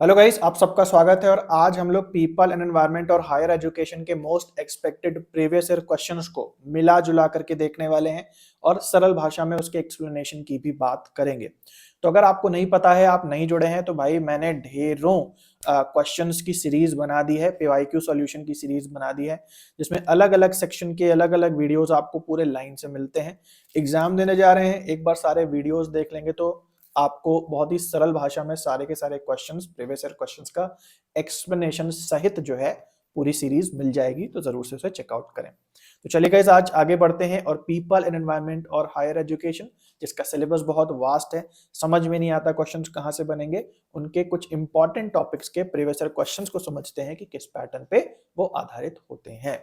Hello guys, आप सबका स्वागत है। और आज हम लोग पीपल एंड एनवायरनमेंट और हायर एजुकेशन के most expected previous year questions को मिला जुला करके देखने वाले हैं और सरल भाषा में उसके एक्सप्लेनेशन की भी बात करेंगे। तो अगर आपको नहीं पता है, आप नहीं जुड़े हैं, तो भाई मैंने ढेरों क्वेश्चंस की सीरीज बना दी है, पीवाईक्यू सॉल्यूशन की सीरीज बना दी है, जिसमें अलग अलग सेक्शन के अलग अलग वीडियोस आपको पूरे लाइन से मिलते हैं। एग्जाम देने जा रहे हैं, एक बार सारे वीडियोस देख लेंगे तो आपको बहुत ही सरल भाषा में सारे के सारे क्वेश्चंस, प्रीवियस ईयर क्वेश्चंस का एक्सप्लेनेशन सहित जो है पूरी सीरीज मिल जाएगी। तो जरूर से उसे चेकआउट करें। तो चलिए गाइस, आज आगे बढ़ते हैं और पीपल एंड एनवायरनमेंट और हायर एजुकेशन, जिसका सिलेबस बहुत वास्ट है, समझ में नहीं आता क्वेश्चंस कहां से बनेंगे, उनके कुछ इंपॉर्टेंट टॉपिक्स के प्रीवियस ईयर क्वेश्चंस को समझते हैं कि किस पैटर्न पे वो आधारित होते हैं।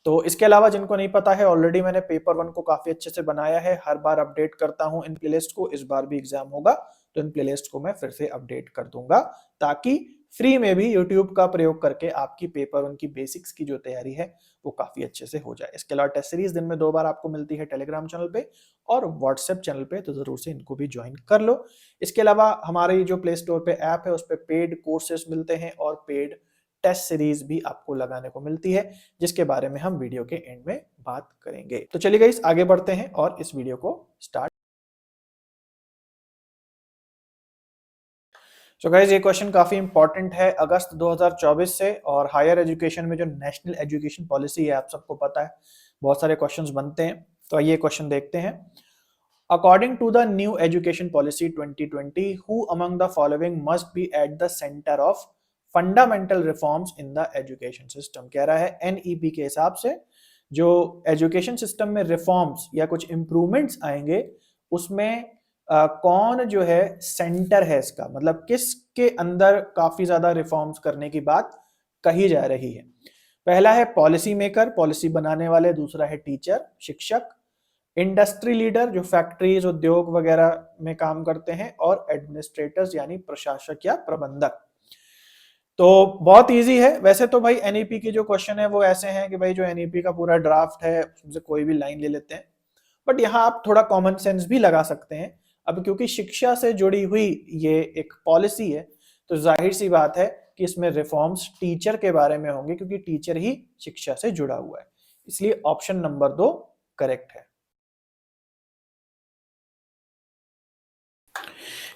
तो इसके अलावा जिनको नहीं पता है, ऑलरेडी मैंने पेपर 1 को काफी अच्छे से बनाया है, हर बार अपडेट करता हूं इन प्लेलिस्ट को। इस बार भी एग्जाम होगा तो इन प्लेलिस्ट को मैं फिर से अपडेट कर दूंगा, ताकि फ्री में भी यूट्यूब का प्रयोग करके आपकी पेपर 1 की बेसिक्स की जो तैयारी है वो काफी अच्छे से हो जाए। इसके अलावा टेस्ट सीरीज दिन में 2 बार आपको मिलती है टेलीग्राम चैनल पे और व्हाट्सएप चैनल पे, तो जरूर से इनको भी ज्वाइन कर लो। इसके अलावा हमारे जो प्ले स्टोर पे ऐप है उस पर पेड कोर्सेस मिलते हैं और पेड टेस्ट सीरीज भी आपको लगाने को मिलती है, जिसके बारे में हम वीडियो के एंड में बात करेंगे। तो चलिए गाइस, आगे बढ़ते हैं और इस वीडियो को स्टार्ट। सो गाइस, ये क्वेश्चन काफी इंपॉर्टेंट है अगस्त 2024 से, और हायर एजुकेशन में जो नेशनल एजुकेशन पॉलिसी है, आप सबको पता है बहुत सारे क्वेश्चंस बनते हैं। तो ये क्वेश्चन देखते हैं। According to the new education policy 2020, who among the following must be at the centre of fundamental reforms in the education system. कह रहा है एनईपी के हिसाब से जो एजुकेशन सिस्टम में रिफॉर्म्स या कुछ इंप्रूवमेंट्स आएंगे, उसमें कौन जो है सेंटर है इसका, मतलब किसके अंदर काफी ज्यादा रिफॉर्म्स करने की बात कही जा रही है। पहला है पॉलिसी मेकर, पॉलिसी बनाने वाले। दूसरा है टीचर, शिक्षक। इंडस्ट्री लीडर, जो फैक्ट्रीज, उद्योग वगैरह में काम करते हैं। और एडमिनिस्ट्रेटर्स यानी प्रशासक या प्रबंधक। तो बहुत इजी है वैसे तो भाई। एनईपी की जो क्वेश्चन है वो ऐसे हैं कि भाई जो एनईपी का पूरा ड्राफ्ट है उसमें कोई भी लाइन ले लेते हैं, बट यहाँ आप थोड़ा कॉमन सेंस भी लगा सकते हैं। अब क्योंकि शिक्षा से जुड़ी हुई ये एक पॉलिसी है, तो जाहिर सी बात है कि इसमें रिफॉर्म्स टीचर के बारे में होंगे, क्योंकि टीचर ही शिक्षा से जुड़ा हुआ है। इसलिए ऑप्शन नंबर 2 करेक्ट है।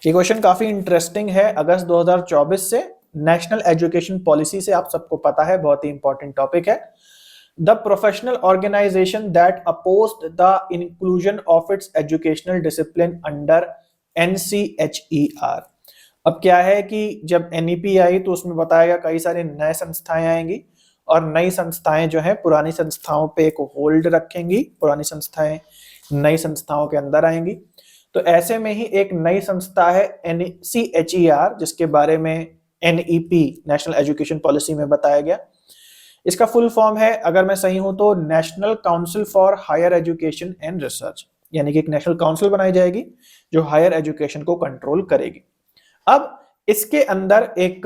ये क्वेश्चन काफी इंटरेस्टिंग है, अगस्त 2024 से नेशनल एजुकेशन पॉलिसी से, आप सबको पता है बहुत ही इंपॉर्टेंट टॉपिक है। The professional organisation that opposed the inclusion of its educational discipline under NCHER। अब क्या है कि जब NEP आई तो उसमें बताया गया कई सारी नए संस्थाएं आएंगी, और नई संस्थाएं जो है पुरानी संस्थाओं पे एक होल्ड रखेंगी, पुरानी संस्थाएं नई संस्थाओं के अंदर आएंगी। तो ऐसे में ही एक नई संस्था है NCHER, जिसके बारे में NEP नेशनल एजुकेशन पॉलिसी में बताया गया। इसका फुल फॉर्म है, अगर मैं सही हूं तो, national council for higher education and research. यानी कि एक नेशनल काउंसिल बनाई जाएगी जो हायर एजुकेशन को कंट्रोल करेगी। अब इसके अंदर एक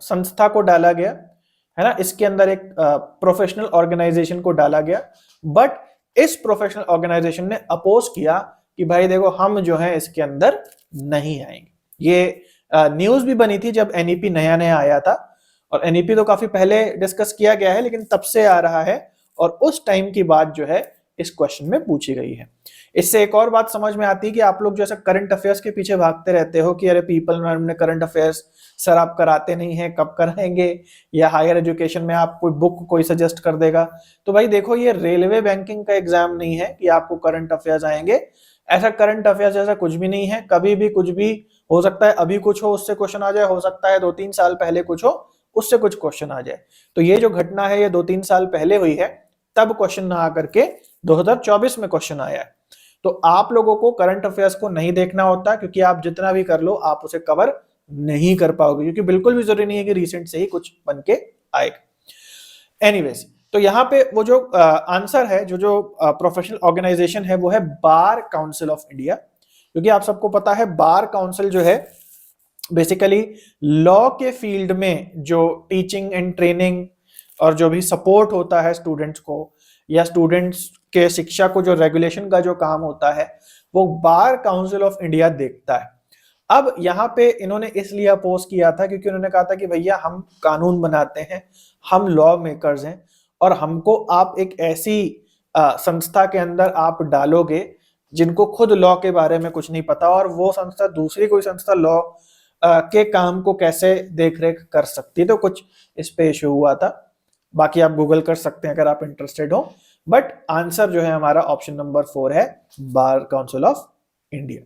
संस्था को डाला गया है ना, इसके अंदर एक प्रोफेशनल ऑर्गेनाइजेशन को डाला गया, बट इस प्रोफेशनल ऑर्गेनाइजेशन ने अपोज किया कि भाई देखो, हम जो है इसके अंदर नहीं आएंगे। ये न्यूज भी बनी थी जब NEP नया नया आया था, और NEP तो काफी पहले डिस्कस किया गया है, लेकिन तब से आ रहा है, और उस टाइम की बात जो है इस क्वेश्चन में पूछी गई है। इससे एक और बात समझ में आती है कि आप लोग जैसे करंट अफेयर्स के पीछे भागते रहते हो कि अरे पीपल में करंट अफेयर्स सर आप कराते नहीं है, कब कराएंगे, या हायर एजुकेशन में आप कोई बुक कोई सजेस्ट कर देगा। तो भाई देखो, ये रेलवे बैंकिंग का एग्जाम नहीं है कि आपको करंट अफेयर्स आएंगे। ऐसा करंट अफेयर्स जैसा कुछ भी नहीं है, कभी भी कुछ भी हो सकता है। अभी कुछ हो उससे क्वेश्चन आ जाए, हो सकता है 2-3 साल पहले कुछ हो उससे कुछ क्वेश्चन आ जाए। तो ये जो घटना है ये 2-3 साल पहले हुई है, तब क्वेश्चन ना आकर के 2024 में क्वेश्चन आया है। तो आप लोगों को करंट अफेयर्स को नहीं देखना होता, क्योंकि आप जितना भी कर लो आप उसे कवर नहीं कर पाओगे, क्योंकि बिल्कुल भी जरूरी नहीं है कि रिसेंट से ही कुछ बन के आएगा। एनीवेज, तो यहाँ पे वो जो आंसर है, जो प्रोफेशनल ऑर्गेनाइजेशन है, वो है बार काउंसिल ऑफ इंडिया। क्योंकि आप सबको पता है बार काउंसिल जो है बेसिकली लॉ के फील्ड में जो टीचिंग एंड ट्रेनिंग और जो भी सपोर्ट होता है स्टूडेंट्स को, या स्टूडेंट्स के शिक्षा को जो रेगुलेशन का जो काम होता है, वो बार काउंसिल ऑफ इंडिया देखता है। अब यहाँ पे इन्होंने इसलिए अपोज किया था क्योंकि उन्होंने कहा था कि भैया हम कानून बनाते हैं, हम लॉ मेकर्स हैं, और हमको आप एक ऐसी संस्था के अंदर आप डालोगे जिनको खुद लॉ के बारे में कुछ नहीं पता, और वो संस्था दूसरी कोई संस्था लॉ के काम को कैसे देखरेख कर सकती है। तो कुछ इस पे इशू हुआ था, बाकी आप गूगल कर सकते हैं अगर आप इंटरेस्टेड हो। बट आंसर जो है हमारा ऑप्शन नंबर 4 है, बार काउंसिल ऑफ इंडिया।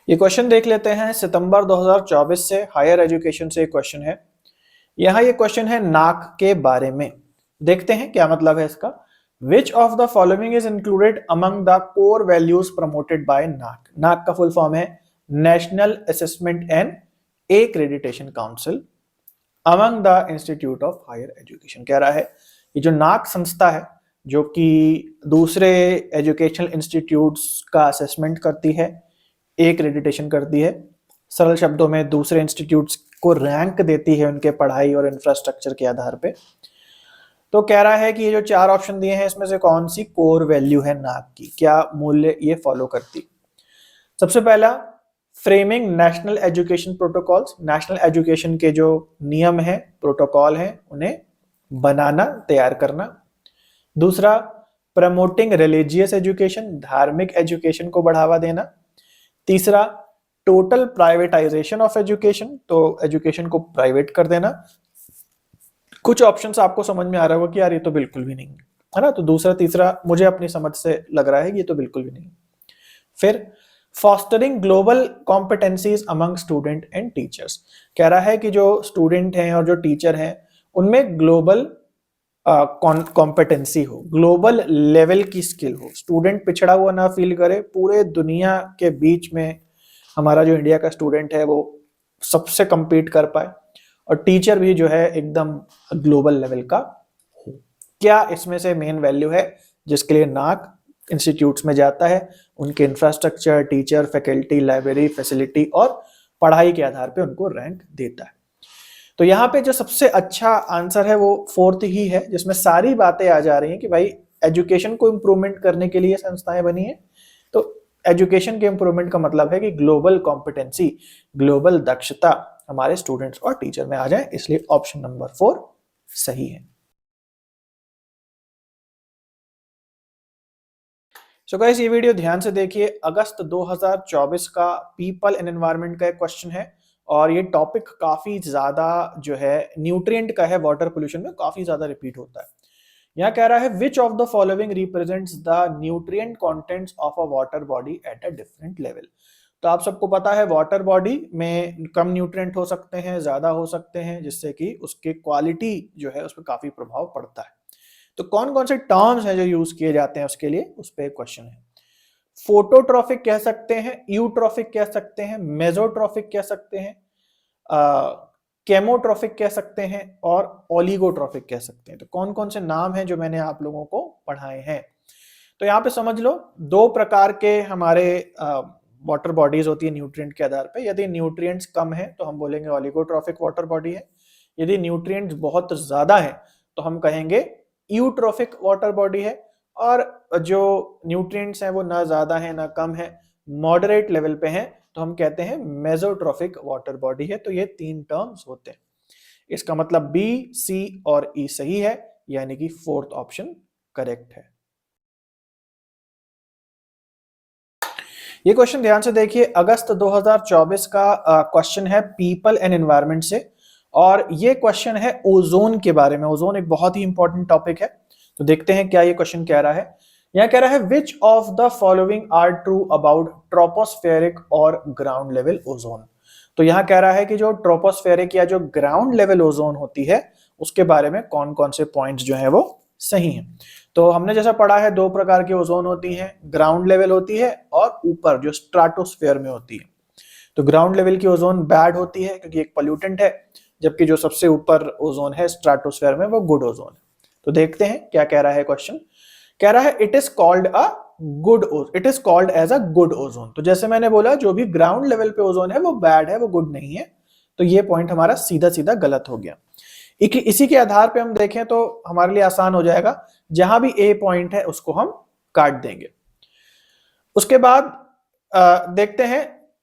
ये क्वेश्चन देख लेते हैं, सितंबर 2024 से हायर एजुकेशन से क्वेश्चन है। यहां ये क्वेश्चन है नाक के बारे में, देखते हैं क्या मतलब है इसका। Which of the following is included among the core values promoted by NAAC? NAAC का फुल फॉर्म है national assessment and accreditation council among the institute of higher education. कह रहा है ये जो नाक संस्था है जो कि दूसरे एजुकेशनल इंस्टीट्यूट्स का असेसमेंट करती है, एक्रेडिटेशन करती है, सरल शब्दों में दूसरे इंस्टीट्यूट्स को रैंक देती है उनके पढ़ाई और इंफ्रास्ट्रक्चर के आधार पे। तो कह रहा है कि ये जो 4 ऑप्शन दिए हैं इसमें से कौन सी कोर वैल्यू है नाक की, क्या मूल्य ये फॉलो करती। सबसे पहला, framing national education protocols, national education के जो नियम है, प्रोटोकॉल है, उन्हें बनाना, तैयार करना। दूसरा, प्रमोटिंग रिलीजियस एजुकेशन, धार्मिक एजुकेशन को बढ़ावा देना। तीसरा, टोटल प्राइवेटाइजेशन ऑफ एजुकेशन, तो एजुकेशन को प्राइवेट कर देना। कुछ ऑप्शंस आपको समझ में आ रहा होगा कि यार ये तो बिल्कुल भी नहीं है ना, तो दूसरा तीसरा मुझे अपनी समझ से लग रहा है कि ये तो बिल्कुल भी नहीं। फिर fostering global competencies among student and teachers, कह रहा है कि जो स्टूडेंट हैं और जो टीचर हैं उनमें ग्लोबल कॉम्पिटेंसी हो, ग्लोबल लेवल की स्किल हो, स्टूडेंट पिछड़ा हुआ ना फील करे, पूरे दुनिया के बीच में हमारा जो इंडिया का स्टूडेंट है वो सबसे compete कर पाए, और टीचर भी जो है एकदम ग्लोबल लेवल का हो। क्या इसमें से मेन वैल्यू है जिसके लिए नाक इंस्टीट्यूट्स में जाता है? उनके infrastructure, teacher, faculty, library, facility और पढ़ाई के आधार पे उनको रैंक देता है। तो यहाँ पे जो सबसे अच्छा आंसर है वो 4th ही है, जिसमें सारी बातें आ जा रही हैं कि भाई एजुकेशन को इम्प्रूवमेंट करने के लिए संस्थाएं बनी है। तो एजुकेशन के इम्प्रूवमेंट का मतलब है कि ग्लोबल कॉम्पिटेंसी, ग्लोबल दक्षता हमारे स्टूडेंट्स और टीचर में आ जाए, इसलिए ऑप्शन नंबर 4 सही है। सो गाइस, ये वीडियो ध्यान से देखिए, अगस्त 2024 का पीपल एंड एनवायरनमेंट का एक क्वेश्चन है, और ये टॉपिक काफी ज्यादा जो है न्यूट्रिएंट का है, वाटर पोल्यूशन में काफी ज्यादा रिपीट होता है। यहाँ कह रहा है which of the following represents the nutrient contents of a water body at a different level. तो आप सबको पता है वाटर बॉडी में कम न्यूट्रिएंट हो सकते हैं, ज्यादा हो सकते हैं, जिससे कि उसके क्वालिटी जो है उस पर काफी प्रभाव पड़ता है। तो कौन कौन से टर्म्स हैं जो यूज किए जाते हैं उसके लिए, उस पर क्वेश्चन है। फोटोट्रॉफिक कह सकते हैं, यूट्रॉफिक कह सकते हैं, मेजोट्रॉफिक कह सकते हैं, केमोट्रॉफिक कह सकते हैं, और ओलिगोट्रॉफिक कह सकते हैं। तो कौन कौन से नाम हैं जो मैंने आप लोगों को पढ़ाए हैं। तो यहाँ पे समझ लो 2 प्रकार के हमारे वाटर बॉडीज होती है न्यूट्रिएंट के आधार पे। यदि न्यूट्रिएंट्स कम है तो हम बोलेंगे ओलिगोट्रॉफिक वाटर बॉडी है, यदि न्यूट्रिएंट्स बहुत ज्यादा है तो हम कहेंगे यूट्रॉफिक वाटर बॉडी है, और जो न्यूट्रिएंट्स हैं वो ना ज्यादा है ना कम है, मॉडरेट लेवल पे हैं, तो हम कहते हैं मेसोट्रॉफिक वाटर बॉडी है। तो ये 3 टर्म्स होते हैं। इसका मतलब बी, सी और ई सही है, यानी कि 4th ऑप्शन करेक्ट है। ये क्वेश्चन ध्यान से देखिए, अगस्त 2024 का क्वेश्चन है पीपल एंड एनवायरनमेंट से, और ये क्वेश्चन है ओजोन के बारे में। ओजोन एक बहुत ही इंपॉर्टेंट टॉपिक है, तो देखते हैं क्या ये क्वेश्चन कह रहा है। यहां कह रहा है which of the following are true about tropospheric और ग्राउंड लेवल ओजोन। तो यहां कह रहा है कि जो ट्रोपोस्फेरिक या जो ग्राउंड लेवल ओजोन होती है उसके बारे में कौन कौन से पॉइंट्स जो है वो सही हैं। तो हमने जैसा पढ़ा है 2 प्रकार की ओजोन होती है, ग्राउंड लेवल होती है और ऊपर जो स्ट्राटोस्फेयर में होती है। तो ग्राउंड लेवल की ओजोन बैड होती है क्योंकि एक पोल्यूटेंट है, जबकि जो सबसे ऊपर ओजोन है स्ट्राटोस्फेयर में वो गुड ओजोन है। तो देखते हैं क्या कह रहा है क्वेश्चन। कह रहा है it is called as a good ozone. तो जैसे मैंने बोला जो भी ग्राउंड लेवल पे ओजोन है वो बैड है, वो गुड नहीं है। तो ये पॉइंट हमारा सीधा सीधा गलत हो गया। इसी के आधार पे हम देखें तो हमारे लिए आसान हो जाएगा, जहां भी ए पॉइंट है उसको हम काट देंगे। उसके बाद देखते हैं,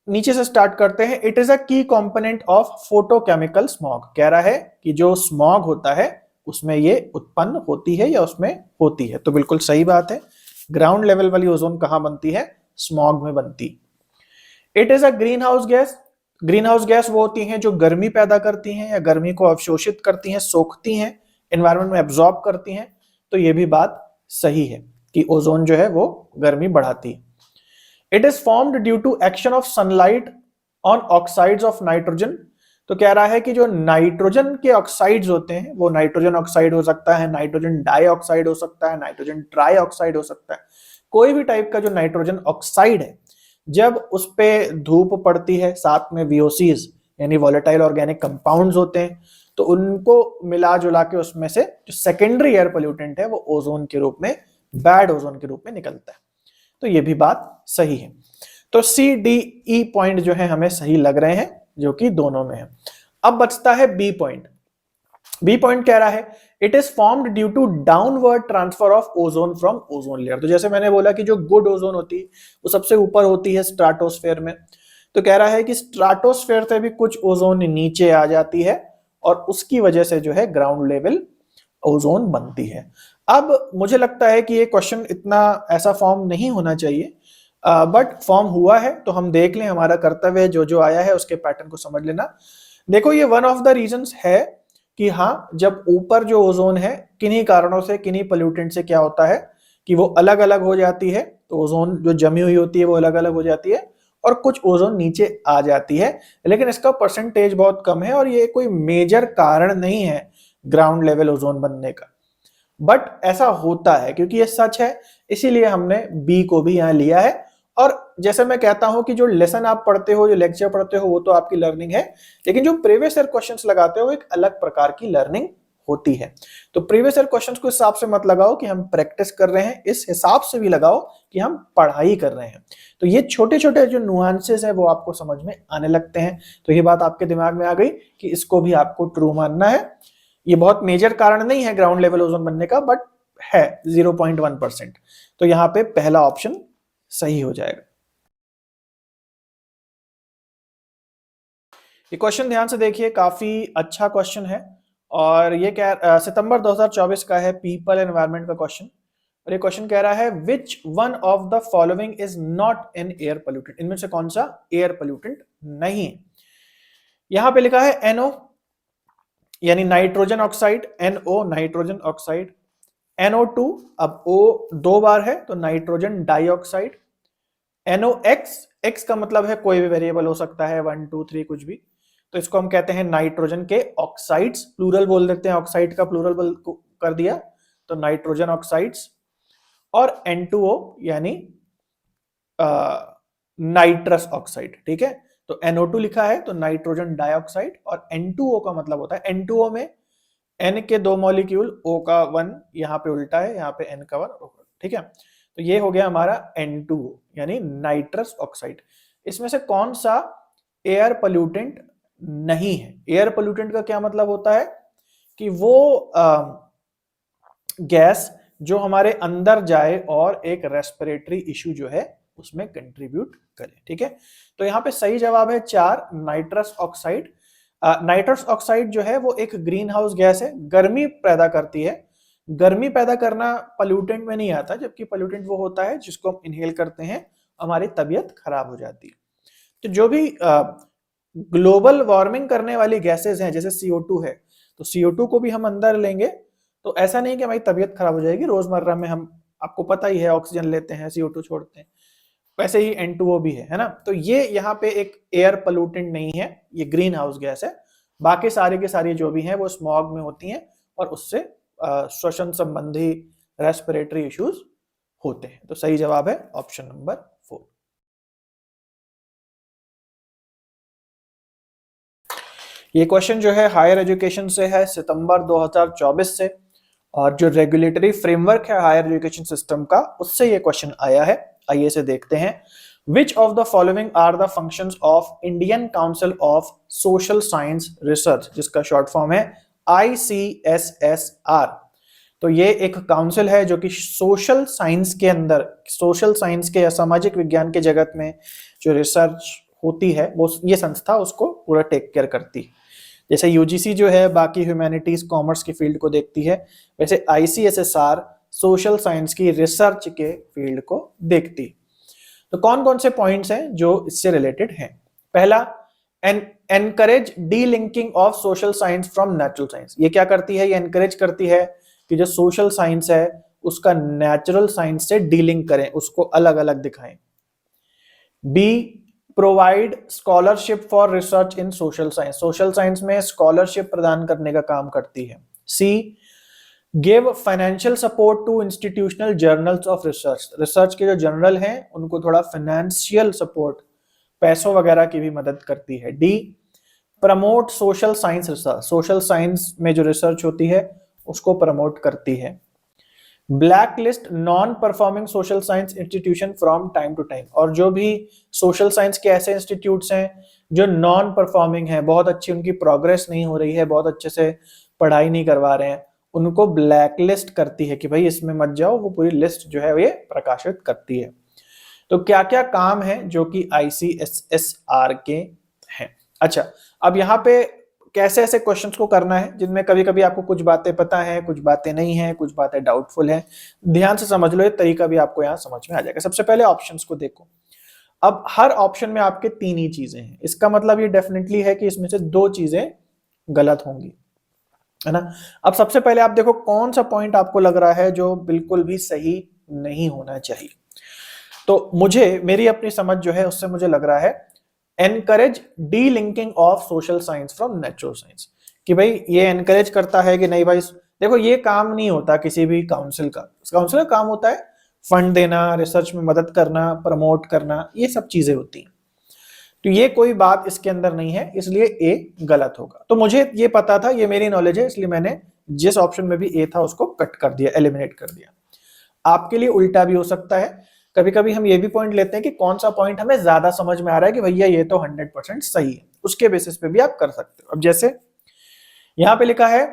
नीचे से स्टार्ट करते हैं। इट इज अ की कंपोनेंट ऑफ फोटोकेमिकल स्मॉग। कह रहा है कि जो स्मॉग होता है उसमें ये उत्पन्न होती है या उसमें होती है, तो बिल्कुल सही बात है। ग्राउंड लेवल वाली ओजोन कहां बनती है? स्मॉग में बनती। It is a green house gas. Green house gas वो होती हैं जो गर्मी पैदा करती हैं या गर्मी को अवशोषित करती हैं, सोखती हैं, एनवायरमेंट में एब्जॉर्ब करती हैं। तो ये भी बात सही है कि ओजोन जो है वो गर्मी बढ़ाती है। It is formed due to action of sunlight on oxides of nitrogen. तो कह रहा है कि जो नाइट्रोजन के ऑक्साइड्स होते हैं, वो नाइट्रोजन ऑक्साइड हो सकता है, नाइट्रोजन डाइऑक्साइड हो सकता है, नाइट्रोजन ट्राई ऑक्साइड हो सकता है, कोई भी टाइप का जो नाइट्रोजन ऑक्साइड है, जब उस पे धूप पड़ती है, साथ में वीओसीज यानी वॉलेटाइल ऑर्गेनिक कंपाउंड्स होते हैं, तो उनको मिला जुला के उसमें से जो सेकेंडरी एयर पोल्यूटेंट है वो ओजोन के रूप में, बैड ओजोन के रूप में निकलता है। तो ये भी बात सही है। तो सी डी ई पॉइंट जो है हमें सही लग रहे हैं, जो कि दोनों में है। अब बचता है बी पॉइंट। बी पॉइंट कह रहा है it is formed due to downward transfer of ozone from ozone layer. तो जैसे मैंने बोला कि जो गुड ओजोन होती है वो सबसे ऊपर होती है स्ट्राटोस्फेयर में, तो कह रहा है कि स्ट्राटोस्फेयर से भी कुछ ओजोन नीचे आ जाती है और उसकी वजह से जो है ग्राउंड लेवल ओजोन बनती है। अब मुझे लगता है कि ये क्वेश्चन इतना ऐसा फॉर्म नहीं होना चाहिए, बट फॉर्म हुआ है तो हम देख लें, हमारा कर्तव्य है जो जो आया है उसके पैटर्न को समझ लेना। देखो ये वन ऑफ द रीजंस है कि हाँ, जब ऊपर जो ओजोन है किन्हीं कारणों से, किन्हीं पोल्यूटेंट से क्या होता है कि वो अलग अलग हो जाती है, तो ओजोन जो जमी हुई होती है वो अलग अलग हो जाती है और कुछ ओजोन नीचे आ जाती है, लेकिन इसका परसेंटेज बहुत कम है और ये कोई मेजर कारण नहीं है ग्राउंड लेवल ओजोन बनने का। बट ऐसा होता है क्योंकि ये सच है, इसीलिए हमने बी को भी यहां लिया है। और जैसे मैं कहता हूं कि जो लेसन आप पढ़ते हो, जो लेक्चर पढ़ते हो, वो तो आपकी लर्निंग है, लेकिन जो प्रीवियस ईयर क्वेश्चंस लगाते हो एक अलग प्रकार की लर्निंग होती है। तो प्रीवियस ईयर क्वेश्चंस को हिसाब से मत लगाओ कि हम प्रैक्टिस कर रहे हैं, इस हिसाब से भी लगाओ कि हम पढ़ाई कर रहे हैं। तो ये छोटे छोटे जो नुआंसेस है वो आपको समझ में आने लगते हैं। तो ये बात आपके दिमाग में आ गई कि इसको भी आपको ट्रू मानना है। ये बहुत मेजर कारण नहीं है ग्राउंड लेवल ओजोन बनने का, बट है 0.1%। तो यहां पे पहला ऑप्शन सही हो जाएगा। ये क्वेश्चन ध्यान से देखिए, काफी अच्छा क्वेश्चन है और ये क्या सितंबर 2024 का है, पीपल एनवायरनमेंट का क्वेश्चन। और ये क्वेश्चन कह रहा है which one of the following is not an air pollutant. इनमें से कौन सा एयर पोल्यूटेंट नहीं है? यहां पे लिखा है NO यानी nitrogen oxide, NO nitrogen oxide, NO2, अब O दो बार है तो नाइट्रोजन डाइऑक्साइड, NOx, X का मतलब है कोई भी वेरिएबल हो सकता है, 1 2 3 कुछ भी, तो इसको हम कहते हैं नाइट्रोजन के ऑक्साइड्स, प्लूरल बोल देते हैं, ऑक्साइड का प्लूरल कर दिया तो नाइट्रोजन ऑक्साइड्स। और N2O यानी नाइट्रस ऑक्साइड, ठीक है। तो NO2 लिखा है तो नाइट्रोजन डाइऑक्साइड, और N2O का मतलब होता है, N2O में N के दो मॉलिक्यूल, O का 1 यहाँ पे उल्टा है, यहाँ पे N का 1, ठीक है। तो ये हो गया हमारा N2O यानी नाइट्रस ऑक्साइड। इसमें से कौन सा एयर पोल्यूटेंट नहीं है? एयर पोल्यूटेंट का क्या मतलब होता है कि वो गैस जो हमारे अंदर जाए और एक रेस्पिरेटरी इश्यू जो है उसमें कंट्रीब्यूट करे, ठीक है। तो यहाँ पे सही जवाब है 4, नाइट्रस ऑक्साइड। नाइट्रस ऑक्साइड जो है वो एक ग्रीन हाउस गैस है, गर्मी पैदा करती है। गर्मी पैदा करना पोल्यूटेंट में नहीं आता, जबकि पोल्यूटेंट वो होता है जिसको हम इनहेल करते हैं, हमारी तबीयत खराब हो जाती है। तो जो भी ग्लोबल वार्मिंग करने वाली गैसेस हैं, जैसे CO2 है, तो CO2 को भी हम अंदर लेंगे तो ऐसा नहीं कि हमारी तबीयत खराब हो जाएगी। रोजमर्रा में हम, आपको पता ही है, ऑक्सीजन लेते हैं, CO2 छोड़ते हैं, वैसे ही N2O भी है ना। तो ये यहाँ पे एक एयर पोल्यूटेंट नहीं है, ये ग्रीन हाउस गैस है। बाकी सारी की सारी जो भी हैं वो स्मॉग में होती हैं और उससे श्वसन संबंधी रेस्पिरेटरी इश्यूज होते हैं। तो सही जवाब है ऑप्शन नंबर 4। ये क्वेश्चन जो है हायर एजुकेशन से है, सितंबर 2024 से, और जो रेगुलेटरी फ्रेमवर्क है हायर एजुकेशन सिस्टम का, उससे ये क्वेश्चन आया है। आइए से देखते हैं। Which of the following are the functions of Indian Council of Social Science Research, जिसका शॉर्ट फॉर्म है ICSSR। तो ये एक काउंसिल है जो कि सोशल साइंस के अंदर, सोशल साइंस के या सामाजिक विज्ञान के जगत में जो रिसर्च होती है वो ये संस्था उसको पूरा टेक केयर करती है। जैसे यूजीसी जो है बाकी ह्यूमैनिटीज कॉमर्स की फील्ड को देखती है, वैसे आईसीएसएसआर सोशल साइंस की रिसर्च के फील्ड को देखती है। तो कौन कौन से पॉइंट्स हैं जो इससे रिलेटेड हैं? पहला, encourage D linking of social science from natural science. ये क्या करती है? ये एनकरेज करती है कि जो सोशल साइंस है उसका नेचुरल साइंस से डीलिंग करें, उसको अलग अलग दिखाएं। B, provide scholarship for research in social science. Social science में स्कॉलरशिप प्रदान करने का काम करती है। C, give financial support to institutional journals of research. Research के जो जर्नल हैं उनको थोड़ा फाइनेंशियल सपोर्ट, पैसों वगैरह की भी मदद करती है। D, promote social science research. Social science में जो रिसर्च होती है उसको प्रमोट करती है। Black list non performing social science institution from time to time. और जो भी सोशल साइंस के ऐसे इंस्टीट्यूट्स हैं जो नॉन परफॉर्मिंग है, बहुत अच्छी उनकी प्रोग्रेस नहीं हो रही है, बहुत अच्छे से पढ़ाई नहीं करवा रहे हैं, उनको ब्लैक लिस्ट करती है कि भाई इसमें मत जाओ। वो पूरी लिस्ट जो है ये प्रकाशित करती है। तो क्या क्या काम है जो कि आईसीएसएसआर के हैं? अच्छा, अब यहाँ पे कैसे ऐसे क्वेश्चंस को करना है जिनमें कभी कभी आपको कुछ बातें पता है, कुछ बातें नहीं है, कुछ बातें डाउटफुल है। ध्यान से समझ लो, ये तरीका भी आपको यहाँ समझ में आ जाएगा। सबसे पहले ऑप्शंस को देखो। अब हर ऑप्शन में आपके 3 ही चीजें हैं, इसका मतलब ये डेफिनेटली है कि इसमें से 2 चीजें गलत होंगी, है ना। अब सबसे पहले आप देखो कौन सा पॉइंट आपको लग रहा है जो बिल्कुल भी सही नहीं होना चाहिए। तो मुझे, मेरी अपनी समझ जो है उससे मुझे लग रहा है encourage D linking of social science from natural science, कि भाई ये एनकरेज करता है कि नहीं भाई देखो ये काम नहीं होता किसी भी काउंसिल का। काउंसिल का काम होता है फंड देना, रिसर्च में मदद करना, प्रमोट करना, ये सब चीजें होती हैं। तो ये कोई बात इसके अंदर नहीं है, इसलिए ए गलत होगा। तो मुझे ये पता था, ये मेरी नॉलेज है, इसलिए मैंने जिस ऑप्शन में भी ए था उसको कट कर दिया, एलिमिनेट कर दिया। आपके लिए उल्टा भी हो सकता है। कभी कभी हम ये भी पॉइंट लेते हैं कि कौन सा पॉइंट हमें ज्यादा समझ में आ रहा है कि भैया ये तो 100% सही है, उसके बेसिस पे भी आप कर सकते हो। अब जैसे यहां पे लिखा है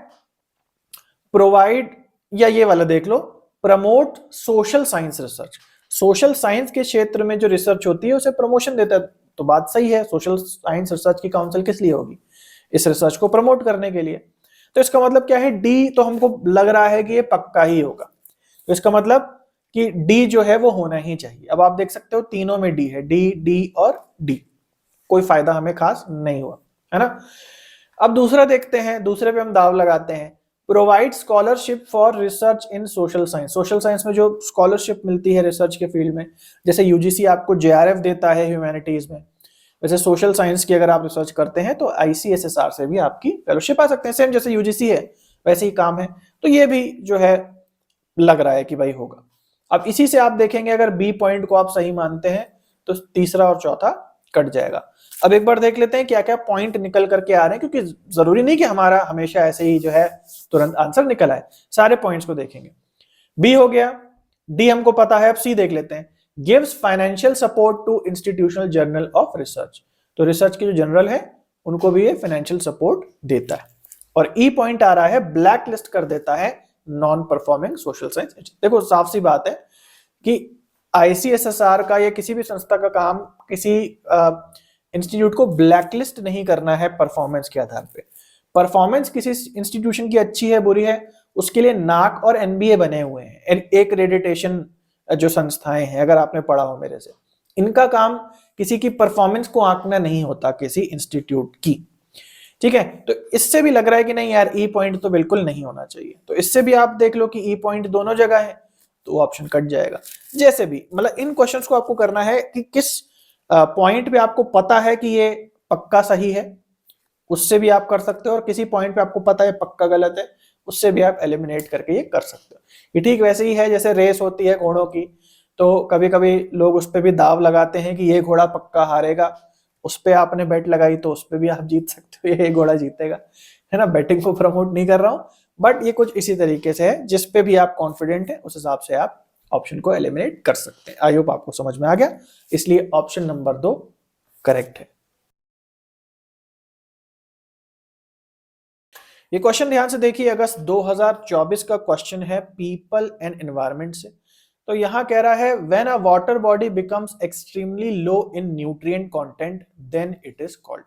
प्रोवाइड, या ये वाला देख लो, promote social science research. Social science के क्षेत्र में जो रिसर्च होती है उसे प्रमोशन देता है, तो बात सही है। सोशल साइंस रिसर्च की काउंसिल किस लिए होगी? इस रिसर्च को प्रमोट करने के लिए। तो इसका मतलब क्या है? डी तो हमको लग रहा है कि ये पक्का ही होगा, तो इसका मतलब कि डी जो है वो होना ही चाहिए। अब आप देख सकते हो तीनों में डी है, डी, डी और डी। कोई फायदा हमें खास नहीं हुआ, है ना। अब दूसरा देखते हैं, दूसरे पे हम दाव लगाते हैं। Provide scholarship for research in social science. Social science में जो स्कॉलरशिप मिलती है रिसर्च के फील्ड में, जैसे यूजीसी आपको जेआरएफ देता है ह्यूमैनिटीज में, वैसे सोशल साइंस की अगर आप रिसर्च करते हैं तो आईसीएसएसआर से भी आपकी फेलोशिप आ सकते हैं। सेम जैसे यूजीसी है वैसे ही काम है। तो ये भी जो है लग रहा है कि भाई होगा। अब इसी से आप देखेंगे अगर बी पॉइंट को आप सही मानते हैं तो तीसरा और चौथा कट जाएगा। अब एक बार देख लेते हैं क्या क्या पॉइंट निकल करके आ रहे हैं, क्योंकि जरूरी नहीं कि हमारा हमेशा ऐसे ही जो है तुरंत आंसर निकल आए। सारे पॉइंट्स को देखेंगे। बी हो गया, डी हमको पता है। अब सी देख लेते हैं। Gives financial support to institutional journal of research. तो रिसर्च के जो जनरल है उनको भी ये फाइनेंशियल सपोर्ट देता है। और ई पॉइंट आ रहा है, ब्लैक लिस्ट कर देता है नॉन परफॉर्मिंग सोशल साइंस। देखो साफ सी बात है कि आईसीएसएसआर का या किसी भी संस्था का काम किसी इंस्टीट्यूट को ब्लैकलिस्ट नहीं करना है परफॉर्मेंस के आधार पे। परफॉर्मेंस किसी इंस्टीट्यूशन की अच्छी है बुरी है उसके लिए नाक और एनबीए बने हुए हैं, एक एक्रेडिटेशन जो संस्थाएं हैं, अगर आपने पढ़ा हो मेरे से, इनका काम किसी की परफॉर्मेंस को आंकना नहीं होता किसी इंस्टीट्यूट की। ठीक है, तो इससे भी लग रहा है कि नहीं यार ई पॉइंट तो बिल्कुल नहीं होना चाहिए। तो इससे भी आप देख लो कि ई पॉइंट दोनों जगह है, तो ऑप्शन कट जाएगा। जैसे भी मतलब इन क्वेश्चंस को आपको करना है कि किस पॉइंट पे आपको पता है कि ये पक्का सही है, उससे भी आप कर सकते हो, और किसी पॉइंट पे आपको पता है पक्का गलत है, उससे भी आप एलिमिनेट करके ये कर सकते हो। ये ठीक वैसे ही है जैसे रेस होती है घोड़ों की, तो कभी कभी लोग उस पर भी दाव लगाते हैं कि ये घोड़ा पक्का हारेगा, उस पर आपने बेट लगाई तो उस पर भी आप जीत सकते हो, ये घोड़ा जीतेगा, है ना। बैटिंग को प्रमोट नहीं कर रहा हूं, बट ये कुछ इसी तरीके से है, जिस पे भी आप कॉन्फिडेंट है उस हिसाब से आप ऑप्शन को एलिमिनेट कर सकते हैं। आई होप आपको समझ में आ गया, इसलिए ऑप्शन नंबर 2 करेक्ट है। ये क्वेश्चन ध्यान से देखिए, अगस्त 2024 का क्वेश्चन है पीपल एंड एनवायरनमेंट से। तो यहां कह रहा है when a water body becomes extremely low in nutrient content then it is called.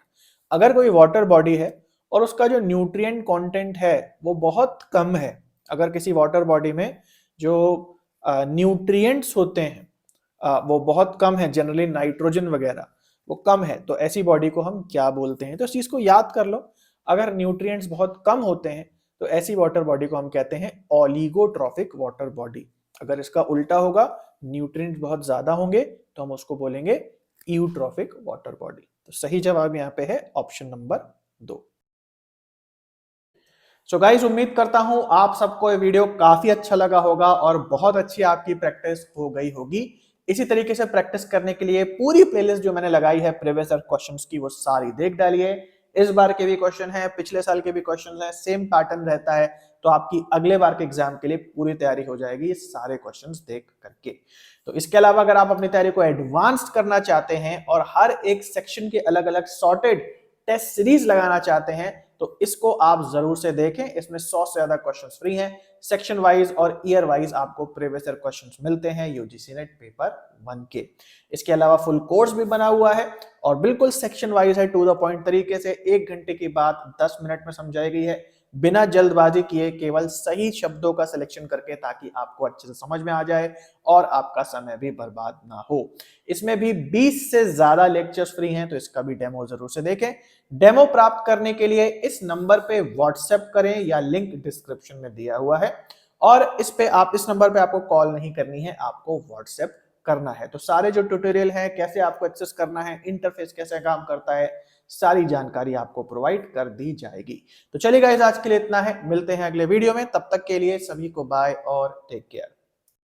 अगर कोई वाटर बॉडी है और उसका जो न्यूट्रिएंट कंटेंट है वो बहुत कम है, अगर किसी वाटर बॉडी में जो न्यूट्रिएंट्स होते हैं वो बहुत कम है, जनरली नाइट्रोजन वगैरह वो कम है, तो ऐसी बॉडी को हम क्या बोलते हैं? तो इस चीज को याद कर लो, अगर न्यूट्रिएंट्स बहुत कम होते हैं तो ऐसी वाटर बॉडी को हम कहते हैं ओलिगोट्रॉफिक वाटर बॉडी। अगर इसका उल्टा होगा, न्यूट्रिएंट्स बहुत ज्यादा होंगे, तो हम उसको बोलेंगे यूट्रॉफिक वाटर बॉडी। तो सही जवाब यहाँ पे है ऑप्शन नंबर 2। सो गाइस, उम्मीद करता हूं आप सबको ये वीडियो काफी अच्छा लगा होगा और बहुत अच्छी आपकी प्रैक्टिस हो गई होगी। इसी तरीके से प्रैक्टिस करने के लिए पूरी प्लेलिस्ट जो मैंने लगाई है प्रीवियस ईयर क्वेश्चंस की, वो सारी देख डालिए। इस बार के भी क्वेश्चन है, पिछले साल के भी क्वेश्चन है, सेम पैटर्न रहता है, तो आपकी अगले बार के एग्जाम के लिए पूरी तैयारी हो जाएगी सारे क्वेश्चंस देख करके। तो इसके अलावा अगर आप अपनी तैयारी को एडवांस्ड करना चाहते हैं और हर एक सेक्शन के अलग अलग सॉर्टेड टेस्ट सीरीज लगाना चाहते हैं, तो इसको आप जरूर से देखें। इसमें 100 से ज्यादा क्वेश्चंस फ्री हैं, सेक्शन वाइज और ईयर वाइज आपको प्रीवियस ईयर क्वेश्चंस मिलते हैं यूजीसी नेट पेपर 1 के। इसके अलावा फुल कोर्स भी बना हुआ है और बिल्कुल सेक्शन वाइज है, टू द पॉइंट तरीके से 1 घंटे की बात 10 मिनट में समझाई गई है, बिना जल्दबाजी किए, केवल सही शब्दों का सिलेक्शन करके, ताकि आपको अच्छे से समझ में आ जाए और आपका समय भी बर्बाद ना हो। इसमें भी 20 से ज्यादा लेक्चर्स फ्री हैं, तो इसका भी डेमो जरूर से देखें। डेमो प्राप्त करने के लिए इस नंबर पे व्हाट्सएप करें या लिंक डिस्क्रिप्शन में दिया हुआ है, और इस नंबर पे आपको कॉल नहीं करनी है, आपको व्हाट्सएप करना है। तो सारे जो ट्यूटोरियल हैं, कैसे आपको एक्सेस करना है, इंटरफेस कैसे काम करता है, सारी जानकारी आपको प्रोवाइड कर दी जाएगी। तो चलिए गाइस, आज के लिए इतना है, मिलते हैं अगले वीडियो में। तब तक के लिए सभी को बाय और टेक केयर।